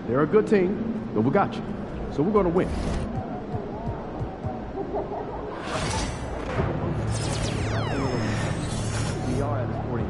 They're a good team, but we got you. So we're going to win. We are at the 40.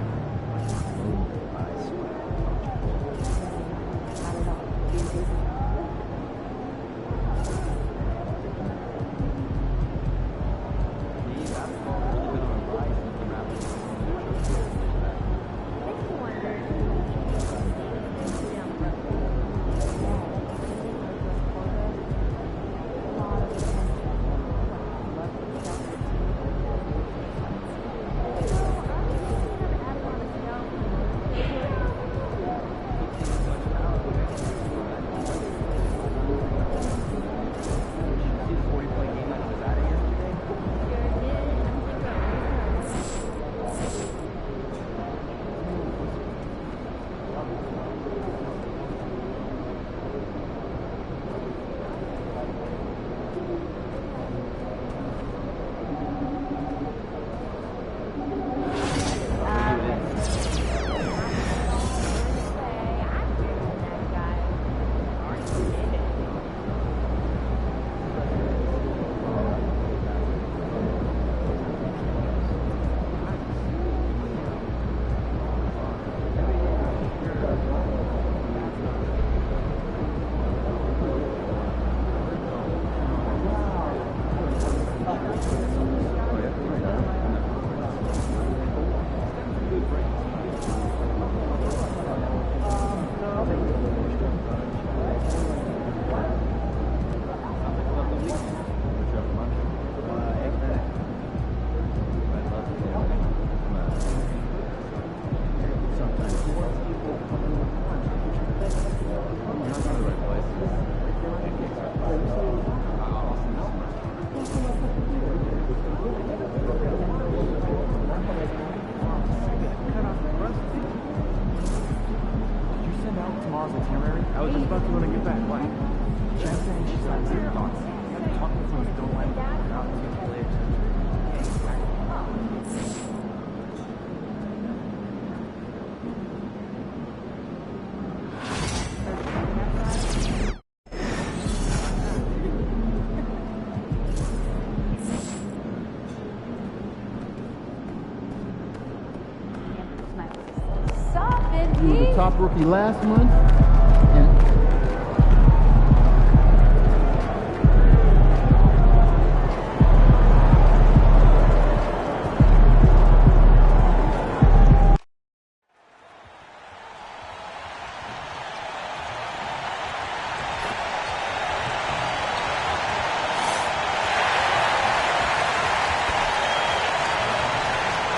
He was the top rookie last month.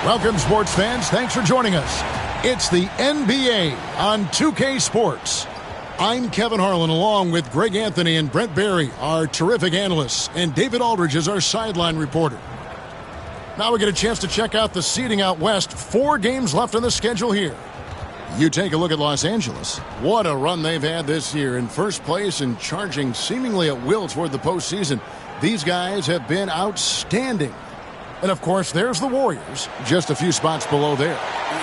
Welcome, sports fans. Thanks for joining us. It's the NBA on 2K Sports. I'm Kevin Harlan, along with Greg Anthony and Brent Barry, our terrific analysts, and David Aldridge is our sideline reporter. Now we get a chance to check out the seeding out west. 4 games left on the schedule here. You take a look at Los Angeles. What a run they've had this year, in first place and charging seemingly at will toward the postseason. These guys have been outstanding. And, of course, there's the Warriors, just a few spots below there.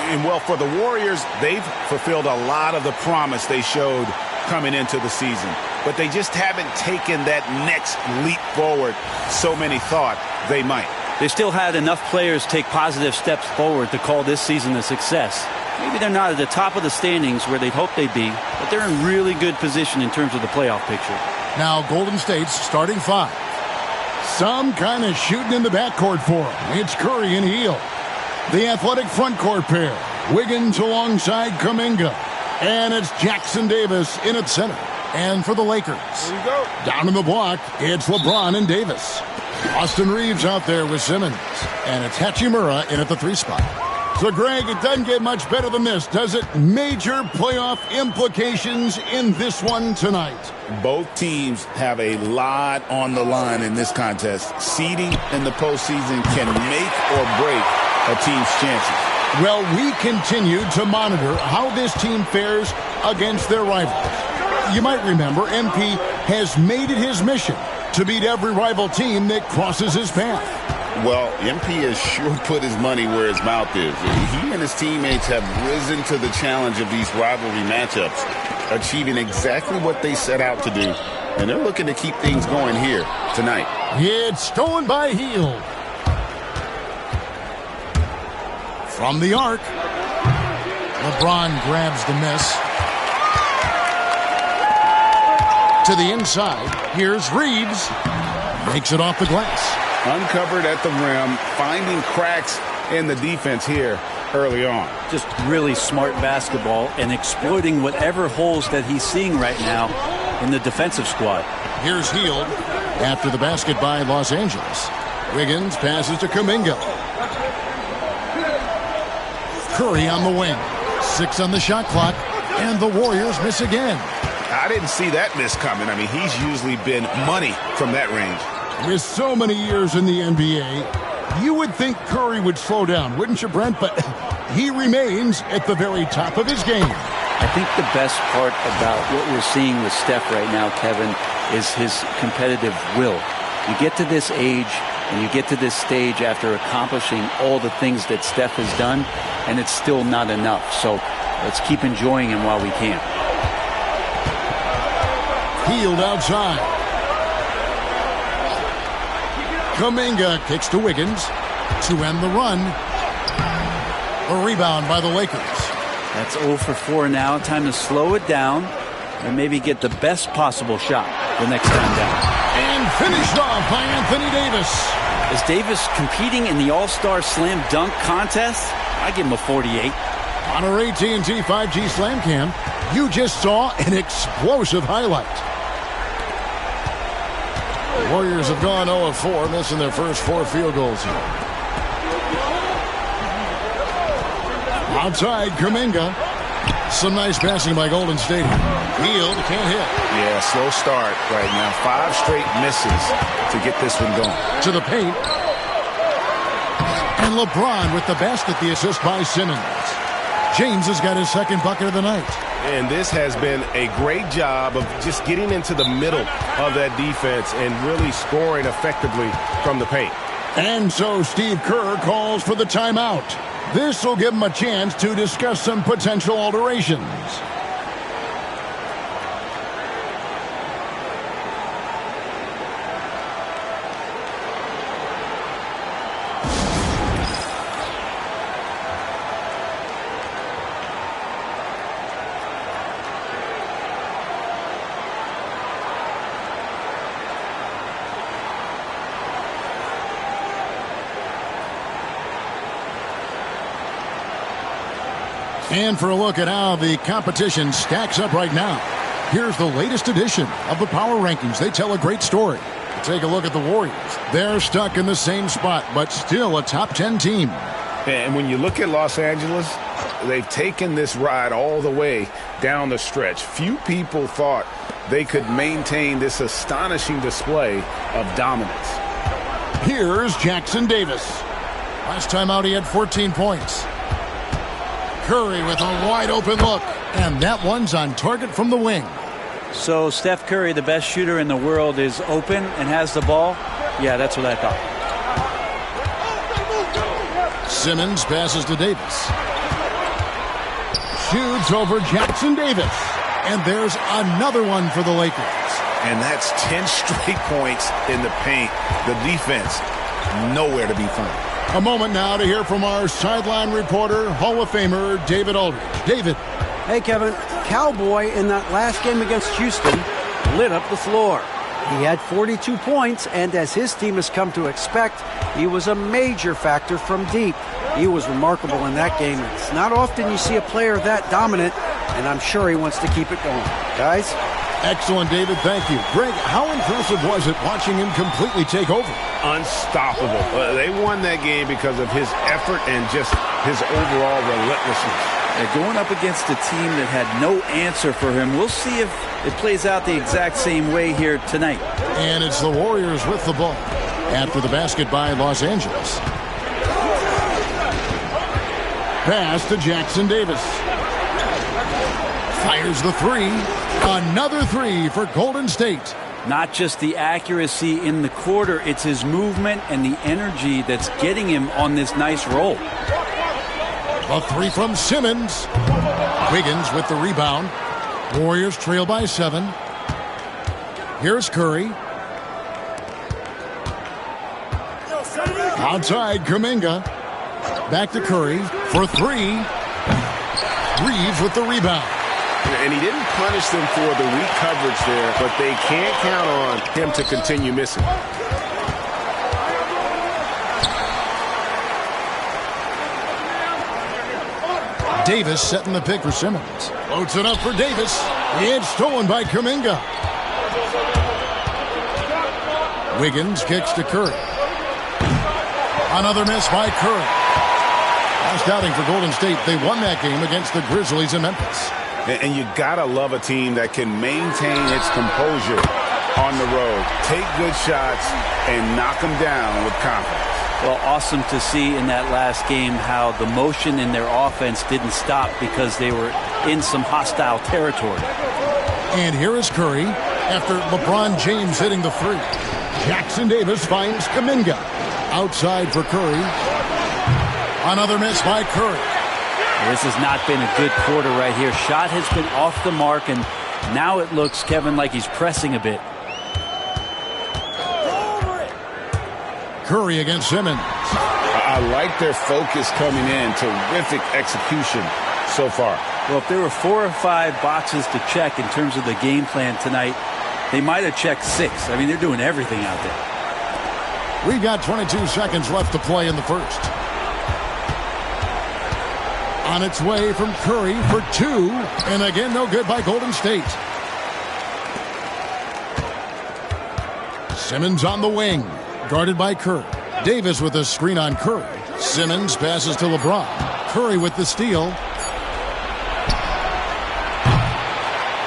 And, well, for the Warriors, they've fulfilled a lot of the promise they showed coming into the season. But they just haven't taken that next leap forward so many thought they might. They still had enough players take positive steps forward to call this season a success. Maybe they're not at the top of the standings where they'd hope they'd be, but they're in really good position in terms of the playoff picture. Now, Golden State's starting 5. Some kind of shooting in the backcourt for him. It's Curry and Hield. The athletic front court pair. Wiggins alongside Kuminga. And it's Jackson Davis in at center. And for the Lakers, here we go. Down in the block, it's LeBron and Davis. Austin Reeves out there with Simmons. And it's Hachimura in at the 3 spot. So, Greg, it doesn't get much better than this, does it? Major playoff implications in this one tonight. Both teams have a lot on the line in this contest. Seeding in the postseason can make or break a team's chances. Well, we continue to monitor how this team fares against their rivals. You might remember MP has made it his mission to beat every rival team that crosses his path. Well, MP has sure put his money where his mouth is. He and his teammates have risen to the challenge of these rivalry matchups, achieving exactly what they set out to do. And they're looking to keep things going here tonight. It's stolen by Hield. From the arc, LeBron grabs the miss. To the inside, here's Reeves. Makes it off the glass. Uncovered at the rim, finding cracks in the defense here early on. Just really smart basketball and exploiting whatever holes that he's seeing right now in the defensive squad. Here's Hield after the basket by Los Angeles. Wiggins passes to Kuminga. Curry on the wing. 6 on the shot clock, and the Warriors miss again. I didn't see that miss coming. I mean, he's usually been money from that range. With so many years in the NBA, you would think Curry would slow down, wouldn't you, Brent? But he remains at the very top of his game. I think the best part about what we're seeing with Steph right now, Kevin, is his competitive will. You get to this age and you get to this stage after accomplishing all the things that Steph has done, and it's still not enough. So let's keep enjoying him while we can. Hield outside. Kuminga kicks to Wiggins to end the run. A rebound by the Lakers. That's 0 for 4 now. Time to slow it down and maybe get the best possible shot the next time down. And finished off by Anthony Davis. Is Davis competing in the All-Star Slam Dunk Contest? I give him a 48. On our AT&T 5G Slam Cam, you just saw an explosive highlight. The Warriors have gone 0 of 4, missing their first 4 field goals here. Outside, Kuminga. Some nice passing by Golden State. Hield can't hit. Yeah, slow start right now. 5 straight misses to get this one going. To the paint. And LeBron with the basket, the assist by Simmons. James has got his second bucket of the night. And this has been a great job of just getting into the middle of that defense and really scoring effectively from the paint. And so Steve Kerr calls for the timeout. This will give him a chance to discuss some potential alterations. And for a look at how the competition stacks up right now, here's the latest edition of the Power Rankings. They tell a great story. Take a look at the Warriors. They're stuck in the same spot, but still a top 10 team. And when you look at Los Angeles, they've taken this ride all the way down the stretch. Few people thought they could maintain this astonishing display of dominance. Here's Jackson Davis. Last time out, he had 14 points. Curry with a wide open look, and that one's on target from the wing. So Steph Curry, the best shooter in the world, is open and has the ball? Yeah, that's what I thought. Simmons passes to Davis. Shoots over Jackson Davis. And there's another one for the Lakers. And that's 10 straight points in the paint. The defense, nowhere to be found. A moment now to hear from our sideline reporter, Hall of Famer David Aldridge. David. Hey, Kevin. Cowboy in that last game against Houston lit up the floor. He had 42 points, and as his team has come to expect, he was a major factor from deep. He was remarkable in that game. It's not often you see a player that dominant, and I'm sure he wants to keep it going. Guys? Excellent, David. Thank you. Greg, how impressive was it watching him completely take over? Unstoppable. They won that game because of his effort and just his overall relentlessness. Going up against a team that had no answer for him. We'll see if it plays out the exact same way here tonight. And it's the Warriors with the ball after the basket by Los Angeles. Pass to Jackson Davis. Fires the three. Another three for Golden State. Not just the accuracy in the quarter, it's his movement and the energy that's getting him on this nice roll. A three from Simmons. Wiggins with the rebound. Warriors trail by 7. Here's Curry. Outside, Kuminga. Back to Curry for 3. Reeves with the rebound. And he didn't punish them for the weak coverage there, but they can't count on him to continue missing. Davis setting the pick for Simmons. Floats it up for Davis. It's stolen by Kuminga. Wiggins kicks to Curry. Another miss by Curry. Last outing for Golden State. They won that game against the Grizzlies in Memphis. And you gotta love a team that can maintain its composure on the road, take good shots, and knock them down with confidence. Well, awesome to see in that last game how the motion in their offense didn't stop because they were in some hostile territory. And here is Curry after LeBron James hitting the 3. Jackson Davis finds Kuminga. Outside for Curry. Another miss by Curry. This has not been a good quarter right here. Shot has been off the mark, and now it looks, Kevin, like he's pressing a bit. Curry against Simmons. I like their focus coming in. Terrific execution so far. Well, if there were 4 or 5 boxes to check in terms of the game plan tonight, they might have checked 6. I mean, they're doing everything out there. We've got 22 seconds left to play in the first. On its way from Curry for 2. And again, no good by Golden State. Simmons on the wing. Guarded by Curry. Davis with a screen on Curry. Simmons passes to LeBron. Curry with the steal.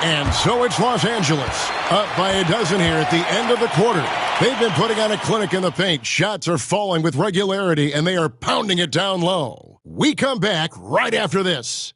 And so it's Los Angeles. Up by a dozen here at the end of the quarter. They've been putting on a clinic in the paint. Shots are falling with regularity, and they are pounding it down low. We come back right after this.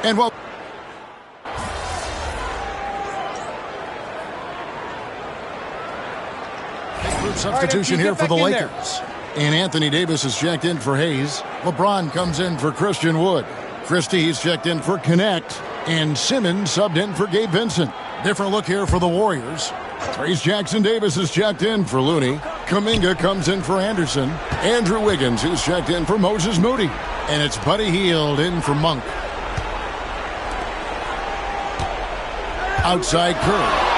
And well, substitution here for the Lakers. And Anthony Davis is checked in for Hayes. LeBron comes in for Christian Wood. Christie's checked in for Connect. And Simmons subbed in for Gabe Vincent. Different look here for the Warriors. Trace Jackson Davis is checked in for Looney. Kuminga comes in for Anderson. Andrew Wiggins is checked in for Moses Moody. And it's Buddy Hield in for Monk. Outside Curry.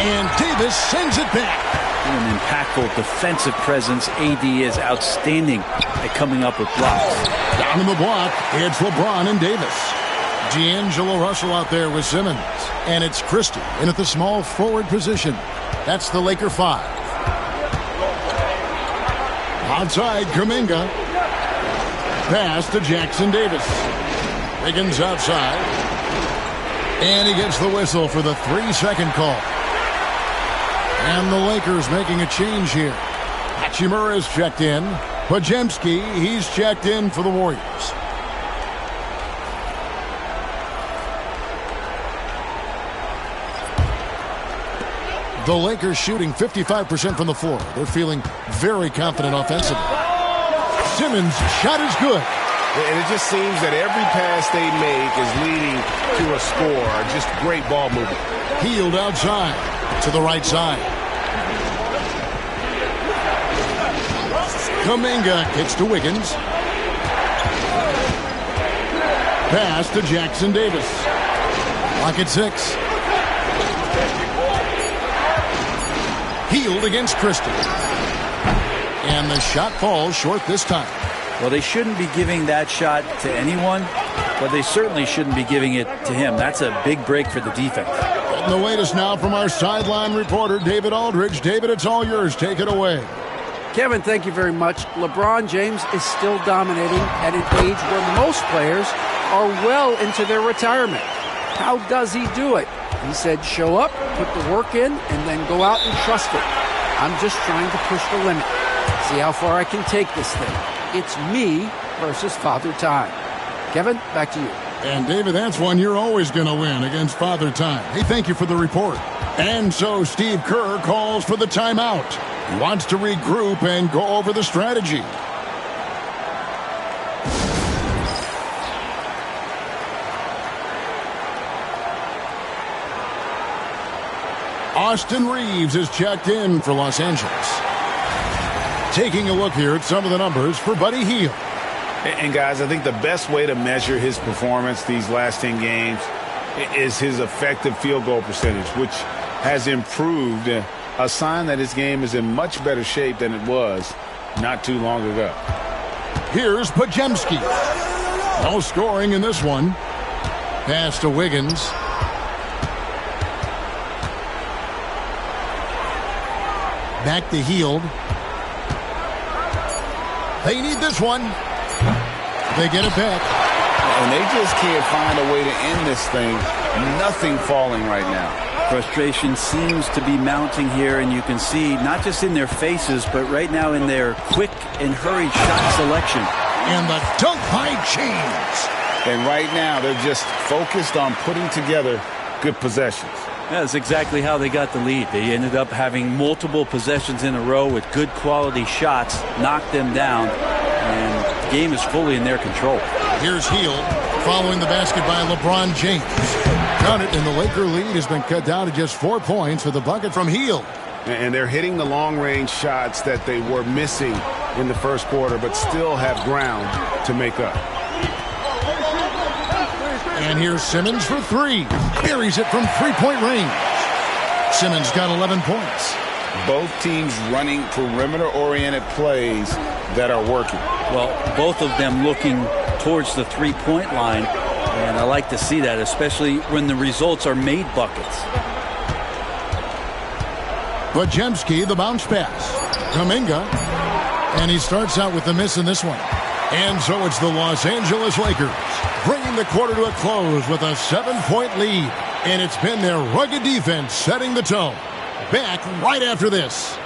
And Davis sends it back. An impactful defensive presence. AD is outstanding at coming up with blocks. Down in the block, it's LeBron and Davis. D'Angelo Russell out there with Simmons. And it's Christie in at the small forward position. That's the Laker 5. Outside, Kuminga. Pass to Jackson Davis. Wiggins outside. And he gets the whistle for the 3-second call. And the Lakers making a change here. Hachimura is checked in. Podziemski, he's checked in for the Warriors. The Lakers shooting 55% from the floor. They're feeling very confident offensively. Simmons' shot is good. And it just seems that every pass they make is leading to a score. Just great ball movement. Hield outside to the right side. Kuminga kicks to Wiggins. Pass to Jackson Davis. Clock at 6. Hield against Christie. And the shot falls short this time. Well, they shouldn't be giving that shot to anyone, but they certainly shouldn't be giving it to him. That's a big break for the defense. Getting the latest now from our sideline reporter, David Aldridge. David, it's all yours. Take it away. Kevin, thank you very much. LeBron James is still dominating at an age where most players are well into their retirement. How does he do it? He said, show up, put the work in, and then go out and trust it. I'm just trying to push the limit. See how far I can take this thing. It's me versus Father Time. Kevin, back to you. And David, that's one you're always going to win against Father Time. Hey, thank you for the report. And so Steve Kerr calls for the timeout. He wants to regroup and go over the strategy. Austin Reeves is checked in for Los Angeles. Taking a look here at some of the numbers for Buddy Hield. And guys, I think the best way to measure his performance these last 10 games is his effective field goal percentage, which has improved, a sign that his game is in much better shape than it was not too long ago. Here's Pajemski. No scoring in this one. Pass to Wiggins. Back to Hield. They need this one. They get it back. And they just can't find a way to end this thing. Nothing falling right now. Frustration seems to be mounting here, and you can see not just in their faces, but right now in their quick and hurried shot selection. And the dunk by James. And right now they're just focused on putting together good possessions. That's exactly how they got the lead. They ended up having multiple possessions in a row with good quality shots, knocked them down, and the game is fully in their control. Here's Hield following the basket by LeBron James. Count it, and the Laker lead has been cut down to just 4 points with the bucket from Hield. And they're hitting the long-range shots that they were missing in the first quarter, but still have ground to make up. And here's Simmons for three. Buries it from three-point range. Simmons got 11 points. Both teams running perimeter-oriented plays that are working. Well, both of them looking towards the three-point line, and I like to see that, especially when the results are made buckets. Pajemski, the bounce pass. Kuminga, and he starts out with the miss in this one. And so it's the Los Angeles Lakers bringing the quarter to a close with a 7-point lead. And it's been their rugged defense setting the tone. Back right after this.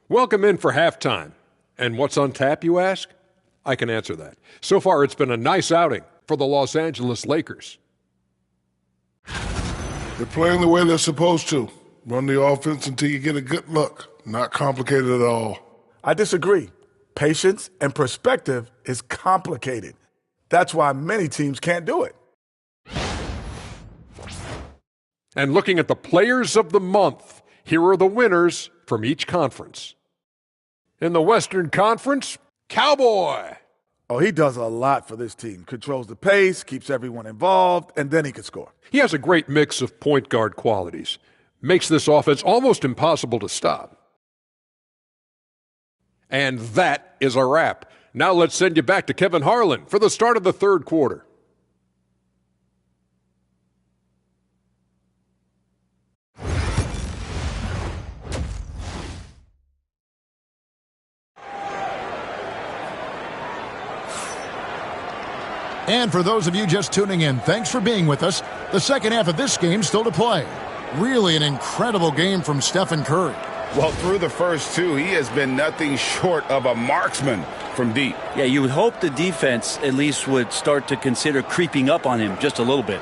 Welcome in for halftime. And what's on tap, you ask? I can answer that. So far, it's been a nice outing for the Los Angeles Lakers. They're playing the way they're supposed to. Run the offense until you get a good look. Not complicated at all. I disagree. Patience and perspective is complicated. That's why many teams can't do it. And looking at the players of the month, here are the winners from each conference. In the Western Conference, Cowboy. Oh, he does a lot for this team. Controls the pace, keeps everyone involved, and then he can score. He has a great mix of point guard qualities. Makes this offense almost impossible to stop. And that is a wrap. Now let's send you back to Kevin Harlan for the start of the third quarter. And for those of you just tuning in, thanks for being with us. The second half of this game still to play. Really an incredible game from Stephen Curry. Well, through the first two, he has been nothing short of a marksman from deep. Yeah, you would hope the defense at least would start to consider creeping up on him just a little bit.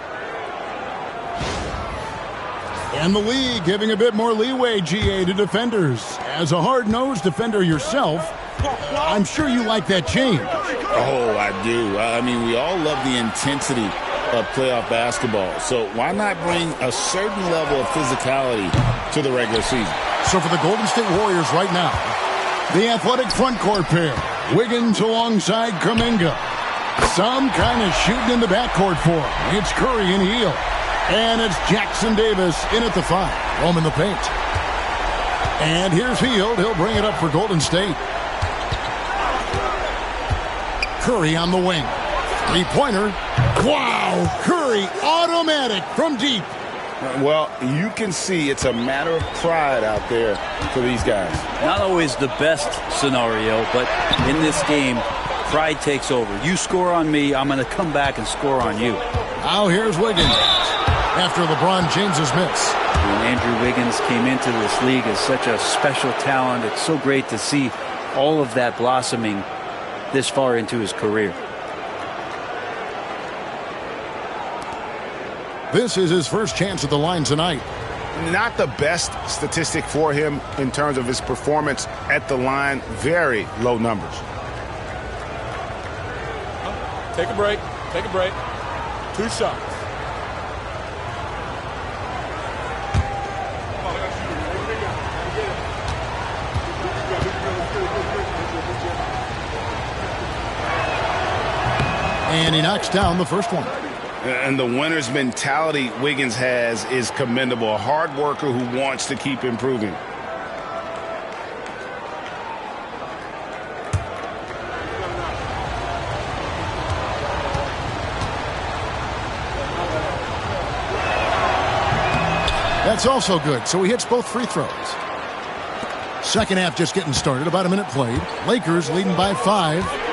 And the league giving a bit more leeway, GA, to defenders. As a hard-nosed defender yourself, I'm sure you like that change. Oh, I do. I mean, we all love the intensity of playoff basketball. So why not bring a certain level of physicality to the regular season? So for the Golden State Warriors right now, the athletic front court pair, Wiggins alongside Kuminga. Some kind of shooting in the backcourt for him. It's Curry and Hield. And it's Jackson Davis in at the 5. Home in the paint. And here's Hield. He'll bring it up for Golden State. Curry on the wing. Three-pointer. Wow! Curry, automatic from deep. Well, you can see it's a matter of pride out there for these guys. Not always the best scenario, but in this game, pride takes over. You score on me, I'm going to come back and score on you. Now here's Wiggins after LeBron James's miss. When Andrew Wiggins came into this league as such a special talent, it's so great to see all of that blossoming this far into his career. This is his first chance at the line tonight. Not the best statistic for him in terms of his performance at the line. Very low numbers. Take a break. Take a break. 2 shots. And he knocks down the first one. And the winner's mentality Wiggins has is commendable. A hard worker who wants to keep improving. That's also good. So he hits both free throws. Second half just getting started. About a minute played. Lakers leading by 5.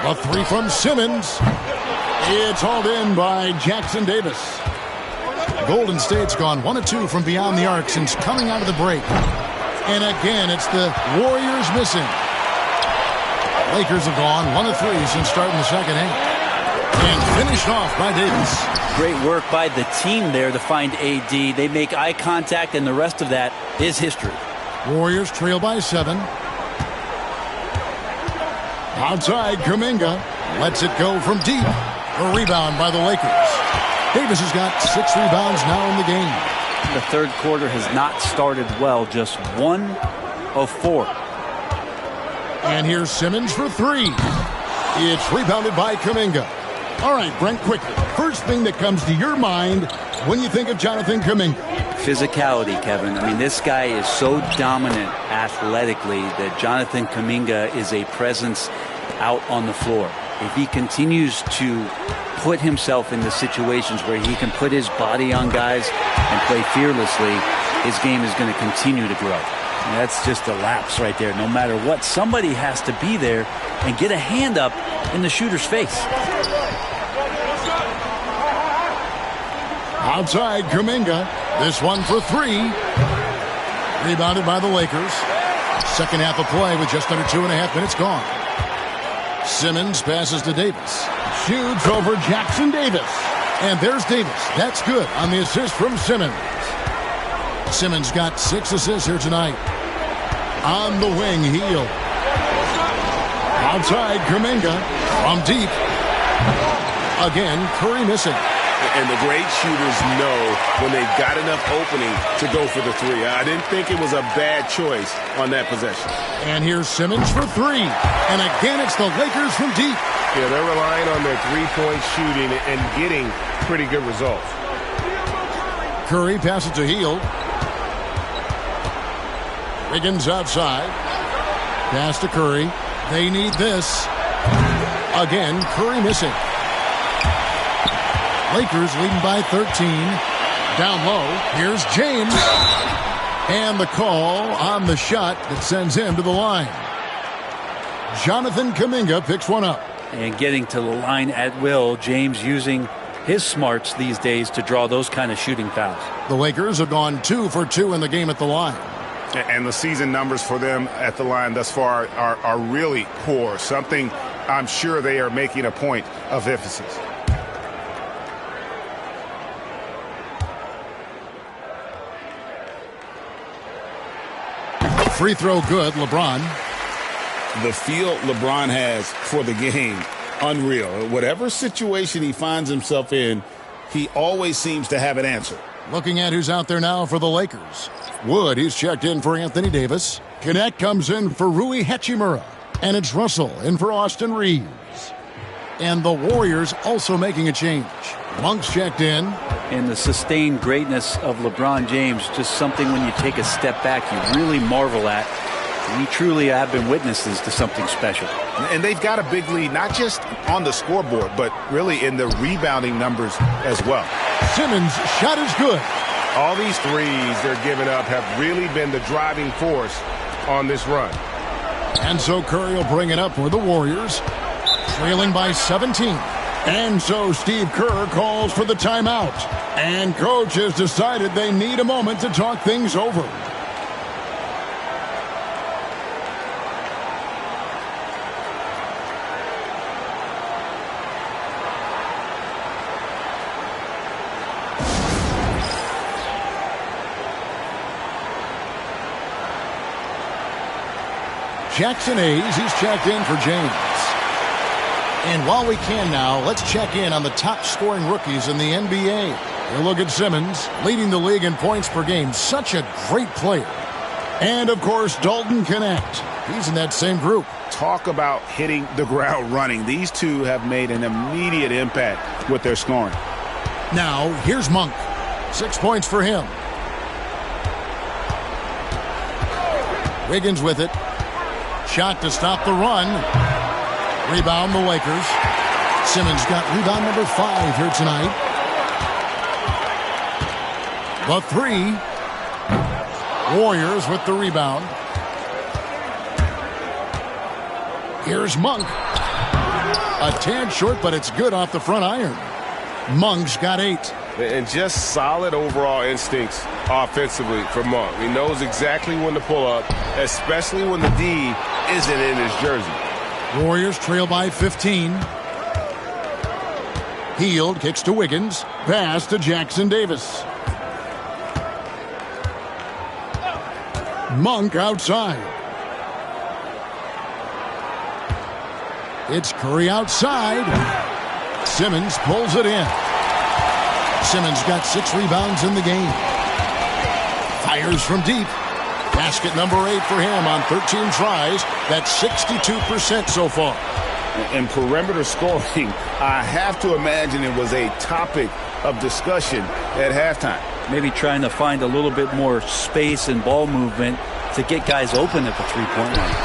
A three from Simmons. It's hauled in by Jackson Davis. Golden State's gone 1 of 2 from beyond the arc since coming out of the break. And again, it's the Warriors missing. Lakers have gone 1 of 3 since starting the second half. And finished off by Davis. Great work by the team there to find AD. They make eye contact, and the rest of that is history. Warriors trail by 7. Outside, Kuminga lets it go from deep. A rebound by the Lakers. Davis has got 6 rebounds now in the game. The third quarter has not started well, just 1 of 4. And here's Simmons for 3. It's rebounded by Kuminga. All right, Brent, quickly. First thing that comes to your mind when you think of Jonathan Kuminga. Physicality, Kevin. I mean, this guy is so dominant athletically that Jonathan Kuminga is a presence out on the floor. If he continues to put himself in the situations where he can put his body on guys and play fearlessly, his game is going to continue to grow. And that's just a lapse right there. No matter what, somebody has to be there and get a hand up in the shooter's face. Outside, Kuminga. This one for 3. Rebounded by the Lakers. Second half of play with just under 2.5 minutes gone. Simmons passes to Davis. Shoots over Jackson Davis. And there's Davis. That's good on the assist from Simmons. Simmons got 6 assists here tonight. On the wing, Hield. Outside, Kuminga. From deep. Again, Curry missing. And the great shooters know when they've got enough opening to go for the 3. I didn't think it was a bad choice on that possession. And here's Simmons for 3. And again, it's the Lakers from deep. Yeah, they're relying on their three-point shooting and getting pretty good results. Curry passes to Hield. Wiggins outside. Pass to Curry. They need this. Again, Curry missing. Lakers leading by 13. Down low. Here's James. And the call on the shot that sends him to the line. Jonathan Kuminga picks one up. And getting to the line at will, James using his smarts these days to draw those kind of shooting fouls. The Lakers have gone 2 for 2 in the game at the line. And the season numbers for them at the line thus far are really poor. Something I'm sure they are making a point of emphasis. Free throw good, LeBron. The feel LeBron has for the game, unreal. Whatever situation he finds himself in, he always seems to have an answer. Looking at who's out there now for the Lakers. Wood, he's checked in for Anthony Davis. Connect comes in for Rui Hachimura. And it's Russell in for Austin Reeves. And the Warriors also making a change. Monk's checked in. And the sustained greatness of LeBron James, just something when you take a step back, you really marvel at. We truly have been witnesses to something special. And they've got a big lead, not just on the scoreboard, but really in the rebounding numbers as well. Simmons' shot is good. All these threes they're giving up have really been the driving force on this run. And so Curry will bring it up for the Warriors, trailing by 17. And so Steve Kerr calls for the timeout. And coach has decided they need a moment to talk things over. Jackson Hayes, he's checked in for James. And while we can now, let's check in on the top scoring rookies in the NBA. You look at Simmons, leading the league in points per game. Such a great player. And, of course, Dalton Connect. He's in that same group. Talk about hitting the ground running. These two have made an immediate impact with their scoring. Now, here's Monk. 6 points for him. Wiggins with it. Shot to stop the run. Rebound the Lakers. Simmons got rebound number 5 here tonight. The 3. Warriors with the rebound. Here's Monk. A tad short, but it's good off the front iron. Monk's got 8. And just solid overall instincts offensively for Monk. He knows exactly when to pull up, especially when the D isn't in his jersey. Warriors trail by 15. Hield kicks to Wiggins. Pass to Jackson Davis. Monk outside. It's Curry outside. Simmons pulls it in. Simmons got 6 rebounds in the game. Fires from deep. Basket number 8 for him on 13 tries. That's 62% so far. And perimeter scoring, I have to imagine it was a topic of discussion at halftime. Maybe trying to find a little bit more space and ball movement to get guys open at the three-point line.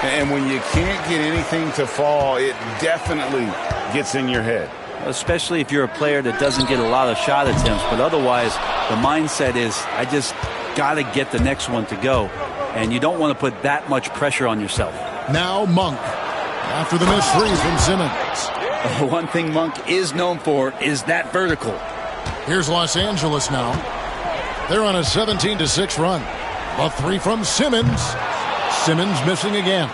And when you can't get anything to fall, it definitely gets in your head. Especially if you're a player that doesn't get a lot of shot attempts. But otherwise, the mindset is, I just got to get the next one to go. And you don't want to put that much pressure on yourself. Now Monk, after the missed 3 from Simmons. One thing Monk is known for is that vertical. Here's Los Angeles now. They're on a 17-6 run. A 3 from Simmons. Simmons missing again.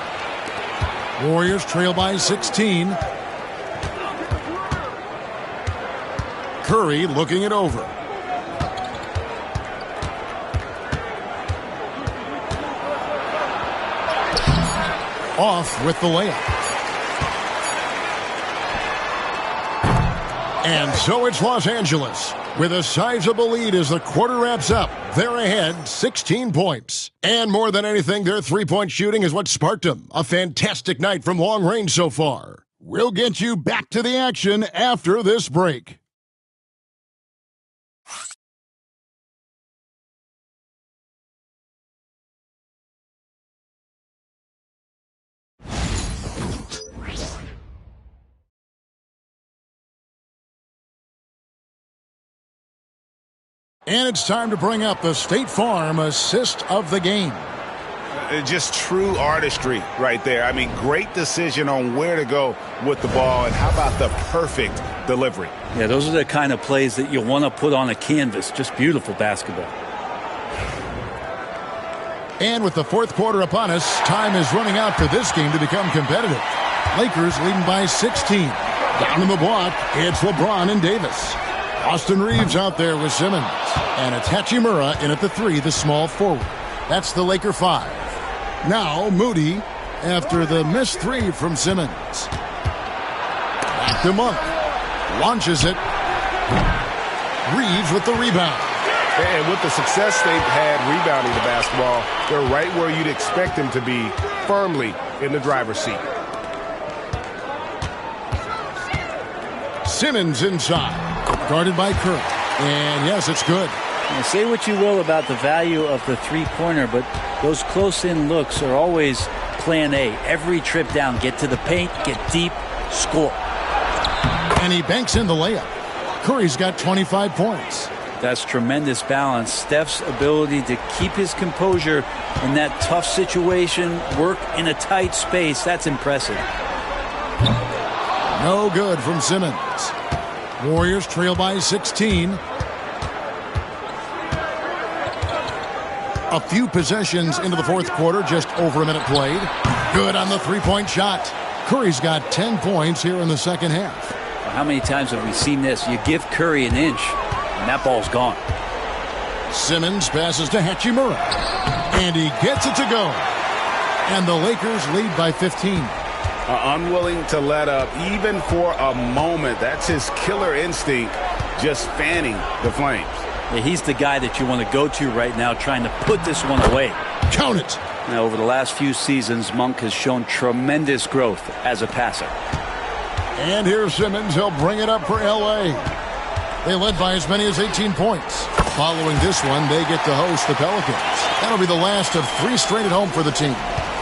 Warriors trail by 16. Curry looking it over. Off with the layup. And so it's Los Angeles with a sizable lead as the quarter wraps up. They're ahead 16 points. And more than anything, their three-point shooting is what sparked them. A fantastic night from long range so far. We'll get you back to the action after this break. And it's time to bring up the State Farm assist of the game. Just true artistry right there. I mean, great decision on where to go with the ball, and how about the perfect delivery? Yeah, those are the kind of plays that you want to put on a canvas. Just beautiful basketball. And with the fourth quarter upon us, time is running out for this game to become competitive. Lakers leading by 16. Down in the block, it's LeBron and Davis. Austin Reeves out there with Simmons. And it's Hachimura in at the 3, the small forward. That's the Laker 5. Now Moody after the missed 3 from Simmons. Back to Monk. Launches it. Reeves with the rebound. And with the success they've had rebounding the basketball, they're right where you'd expect them to be, firmly in the driver's seat. Simmons inside. Guarded by Curry. And yes, it's good. Now, say what you will about the value of the three-pointer, but those close-in looks are always plan A. Every trip down, get to the paint, get deep, score. And he banks in the layup. Curry's got 25 points. That's tremendous balance. Steph's ability to keep his composure in that tough situation, work in a tight space, that's impressive. No good from Simmons. Warriors trail by 16. A few possessions into the fourth quarter, just over a minute played. Good on the three-point shot. Curry's got 10 points here in the second half. How many times have we seen this? You give Curry an inch, and that ball's gone. Simmons passes to Hachimura. And he gets it to go. And the Lakers lead by 15. Unwilling to let up, even for a moment. That's his killer instinct, just fanning the flames. Yeah, he's the guy that you want to go to right now, trying to put this one away. Count it. Now, over the last few seasons, Monk has shown tremendous growth as a passer. And here's Simmons. He'll bring it up for L.A. They led by as many as 18 points. Following this one, they get to host the Pelicans. That'll be the last of 3 straight at home for the team.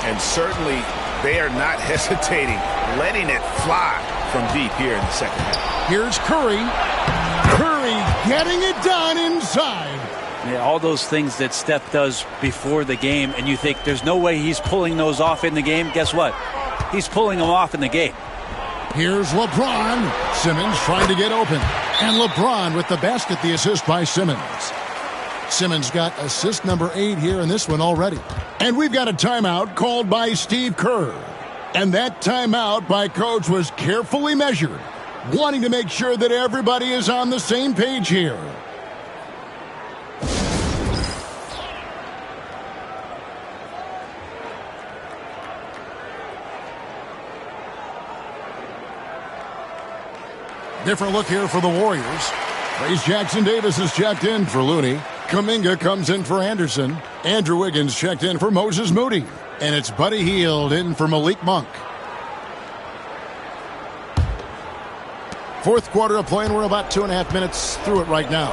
And certainly they are not hesitating, letting it fly from deep here in the second half. Here's Curry. Curry getting it done inside. Yeah, all those things that Steph does before the game, and you think there's no way he's pulling those off in the game. Guess what? He's pulling them off in the game. Here's LeBron. Simmons trying to get open. And LeBron with the basket, the assist by Simmons. Simmons got assist number 8 here in this one already. And we've got a timeout called by Steve Kerr. And that timeout by Coach was carefully measured, wanting to make sure that everybody is on the same page here. Different look here for the Warriors. Trace Jackson-Davis is checked in for Looney. Kuminga comes in for Anderson. Andrew Wiggins checked in for Moses Moody. And it's Buddy Hield in for Malik Monk. Fourth quarter of play, and we're about 2.5 minutes through it right now.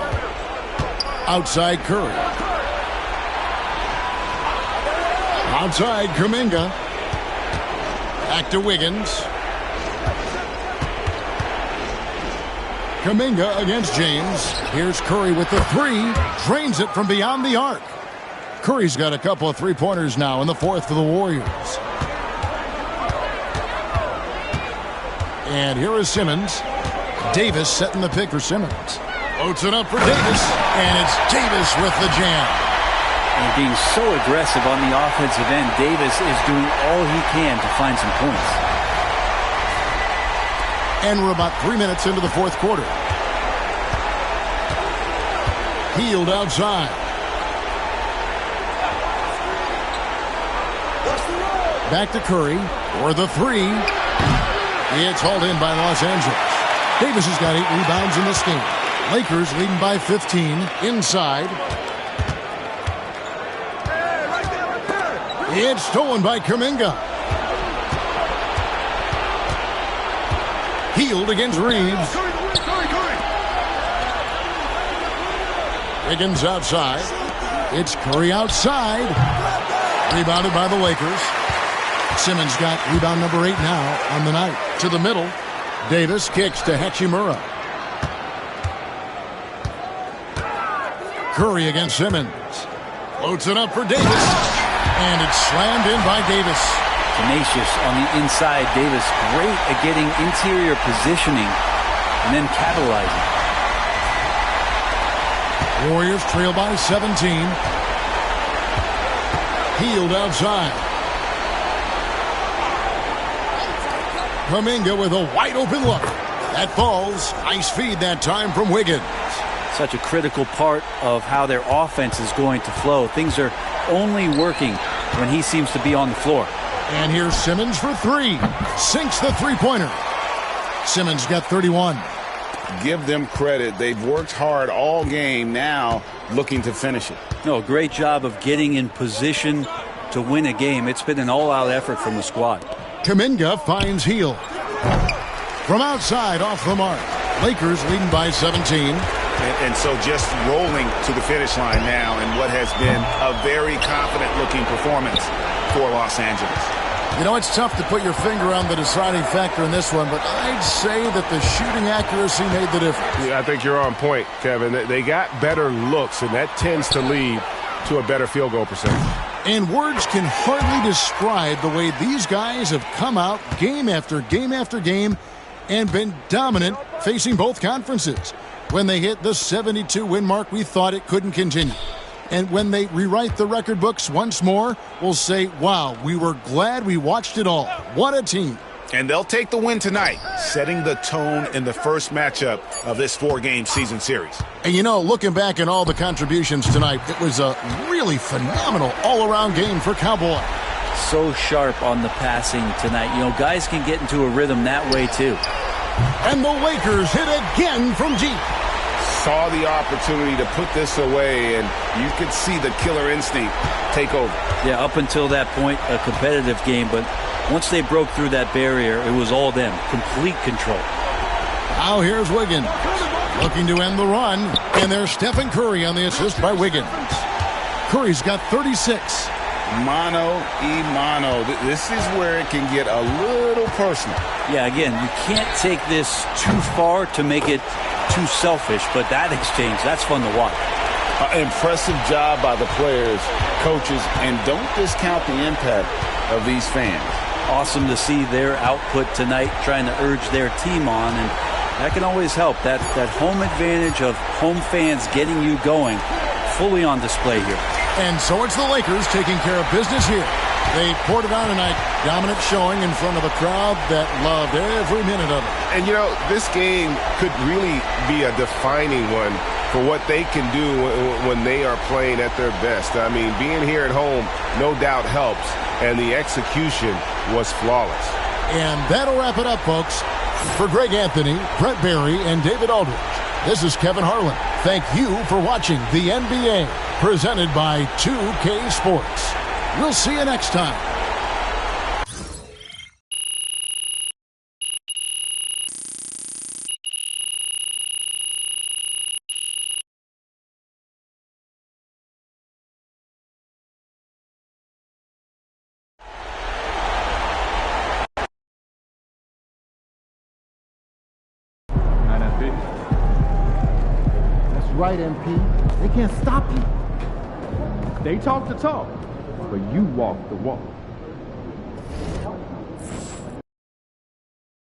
Outside Curry. Outside Kuminga. Back to Wiggins. Kuminga against James. Here's Curry with the 3. Drains it from beyond the arc. Curry's got a couple of three-pointers now in the fourth for the Warriors. And here is Simmons. Davis setting the pick for Simmons. Floats it up for Davis. And it's Davis with the jam. And being so aggressive on the offensive end, Davis is doing all he can to find some points. And we're about 3 minutes into the fourth quarter. Hield outside. Back to Curry for the 3. It's hauled in by Los Angeles. Davis has got 8 rebounds in this game. Lakers leading by 15 inside. It's stolen by Kuminga. Hield against Reeves. Wiggins outside. It's Curry outside. Rebounded by the Lakers. Simmons got rebound number 8 now on the night. To the middle. Davis kicks to Hachimura. Curry against Simmons. Floats it up for Davis. And it's slammed in by Davis. Tenacious on the inside. Davis great at getting interior positioning and then capitalizing. Warriors trail by 17. Hield outside. Kuminga with a wide open look. That falls. Nice feed that time from Wiggins. Such a critical part of how their offense is going to flow. Things are only working when he seems to be on the floor. And here's Simmons for 3. Sinks the three-pointer. Simmons got 31. Give them credit. They've worked hard all game, now looking to finish it. No, great job of getting in position to win a game. It's been an all-out effort from the squad. Kuminga finds Hield. From outside, off the mark. Lakers leading by 17. And so just rolling to the finish line now in what has been a very confident-looking performance for Los Angeles. You know, it's tough to put your finger on the deciding factor in this one, but I'd say that the shooting accuracy made the difference. Yeah, I think you're on point, Kevin. They got better looks, and that tends to lead to a better field goal percentage. And words can hardly describe the way these guys have come out game after game after game and been dominant facing both conferences. When they hit the 72-win mark, we thought it couldn't continue. And when they rewrite the record books once more, we'll say, wow, we were glad we watched it all. What a team. And they'll take the win tonight, setting the tone in the first matchup of this 4-game season series. And you know, looking back at all the contributions tonight, it was a really phenomenal all-around game for Cowboy. So sharp on the passing tonight. You know, guys can get into a rhythm that way too. And the Lakers hit again from deep. Saw the opportunity to put this away, and you could see the killer instinct take over. Yeah, up until that point, a competitive game, but once they broke through that barrier, it was all them. Complete control. Now here's Wiggins, looking to end the run, and there's Stephen Curry on the assist by Wiggins. Curry's got 36. Mano y mano. This is where it can get a little personal. Yeah, again, you can't take this too far to make it too selfish, but that exchange, that's fun to watch. Impressive job by the players, coaches, and don't discount the impact of these fans. Awesome to see their output tonight, trying to urge their team on, and that can always help. That home advantage of home fans getting you going, fully on display here. And so it's the Lakers taking care of business here. They poured it on tonight, dominant showing in front of a crowd that loved every minute of it. And, you know, this game could really be a defining one for what they can do when they are playing at their best. I mean, being here at home no doubt helps, and the execution was flawless. And that'll wrap it up, folks. For Greg Anthony, Brett Barry, and David Aldridge, this is Kevin Harlan. Thank you for watching the NBA, presented by 2K Sports. We'll see you next time. That's right, MP. They can't stop you. They talk the talk, but you walk the walk.